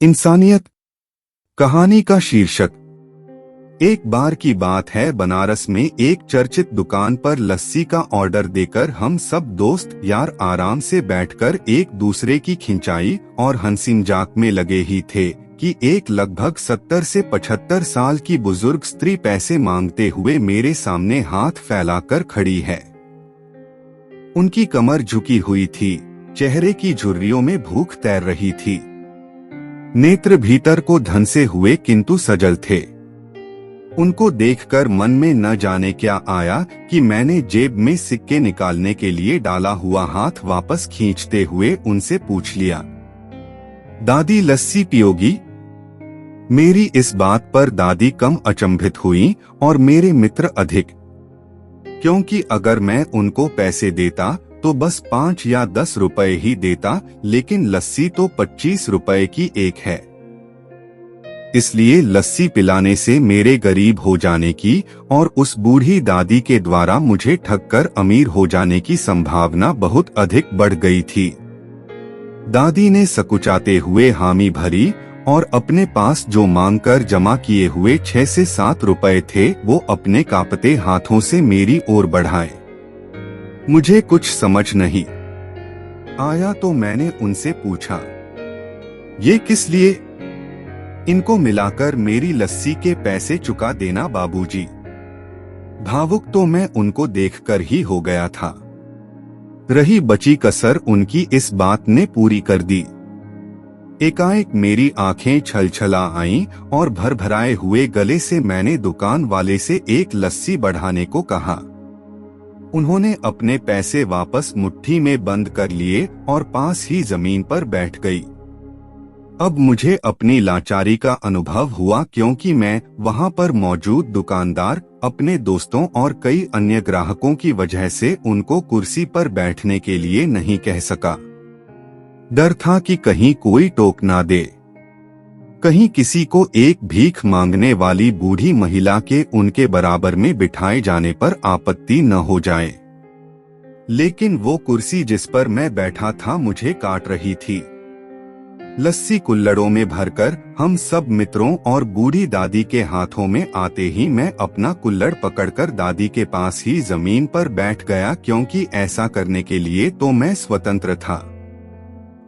इंसानियत। कहानी का शीर्षक। एक बार की बात है, बनारस में एक चर्चित दुकान पर लस्सी का ऑर्डर देकर हम सब दोस्त यार आराम से बैठकर एक दूसरे की खिंचाई और हंसी मजाक में लगे ही थे कि एक लगभग 70 से 75 साल की बुजुर्ग स्त्री पैसे मांगते हुए मेरे सामने हाथ फैलाकर खड़ी है। उनकी कमर झुकी हुई थी, चेहरे की झुर्रियों में भूख तैर रही थी, नेत्र भीतर को धंसे हुए किंतु सजल थे। उनको देखकर मन में न जाने क्या आया कि मैंने जेब में सिक्के निकालने के लिए डाला हुआ हाथ वापस खींचते हुए उनसे पूछ लिया, दादी लस्सी पियोगी? मेरी इस बात पर दादी कम अचंभित हुई और मेरे मित्र अधिक, क्योंकि अगर मैं उनको पैसे देता तो बस 5 या 10 रुपए ही देता, लेकिन लस्सी तो 25 रुपए की एक है। इसलिए लस्सी पिलाने से मेरे गरीब हो जाने की और उस बूढ़ी दादी के द्वारा मुझे ठगकर अमीर हो जाने की संभावना बहुत अधिक बढ़ गई थी। दादी ने सकुचाते हुए हामी भरी और अपने पास जो मांगकर जमा किए हुए 6 से 7 रुपए थे वो अपने कांपते हाथों से मेरी ओर बढ़ाए। मुझे कुछ समझ नहीं आया तो मैंने उनसे पूछा, ये किस लिए? इनको मिलाकर मेरी लस्सी के पैसे चुका देना बाबूजी। भावुक तो मैं उनको देखकर ही हो गया था। रही बची कसर उनकी इस बात ने पूरी कर दी। एकाएक मेरी आंखें छलछला आईं और भरभराए हुए गले से मैंने दुकान वाले से एक लस्सी बढ़ाने को कहा। उन्होंने अपने पैसे वापस मुट्ठी में बंद कर लिए और पास ही जमीन पर बैठ गई। अब मुझे अपनी लाचारी का अनुभव हुआ, क्योंकि मैं वहां पर मौजूद दुकानदार, अपने दोस्तों और कई अन्य ग्राहकों की वजह से उनको कुर्सी पर बैठने के लिए नहीं कह सका। डर था कि कहीं कोई टोक ना दे, कहीं किसी को एक भीख मांगने वाली बूढ़ी महिला के उनके बराबर में बिठाए जाने पर आपत्ति न हो जाए। लेकिन वो कुर्सी जिस पर मैं बैठा था मुझे काट रही थी। लस्सी कुल्हड़ों में भरकर हम सब मित्रों और बूढ़ी दादी के हाथों में आते ही मैं अपना कुल्हड़ पकड़कर दादी के पास ही जमीन पर बैठ गया, क्योंकि ऐसा करने के लिए तो मैं स्वतंत्र था।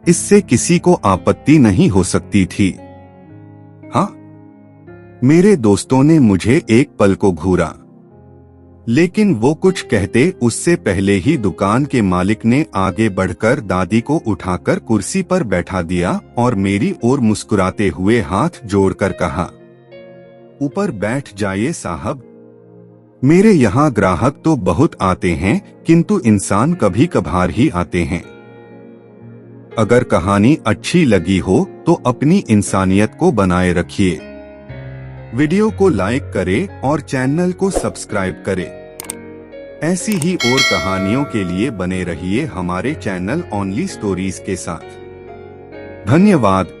इससे किसी को आपत्ति नहीं हो सकती थी। हाँ, मेरे दोस्तों ने मुझे एक पल को घूरा, लेकिन वो कुछ कहते उससे पहले ही दुकान के मालिक ने आगे बढ़कर दादी को उठाकर कुर्सी पर बैठा दिया और मेरी ओर मुस्कुराते हुए हाथ जोड़कर कहा, ऊपर बैठ जाइए साहब। मेरे यहाँ ग्राहक तो बहुत आते हैं, किंतु इंसान कभी कभार ही आते हैं। अगर कहानी अच्छी लगी हो तो अपनी इंसानियत को बनाए रखिए। वीडियो को लाइक करें और चैनल को सब्सक्राइब करें। ऐसी ही और कहानियों के लिए बने रहिए हमारे चैनल ओनली स्टोरीज के साथ। धन्यवाद।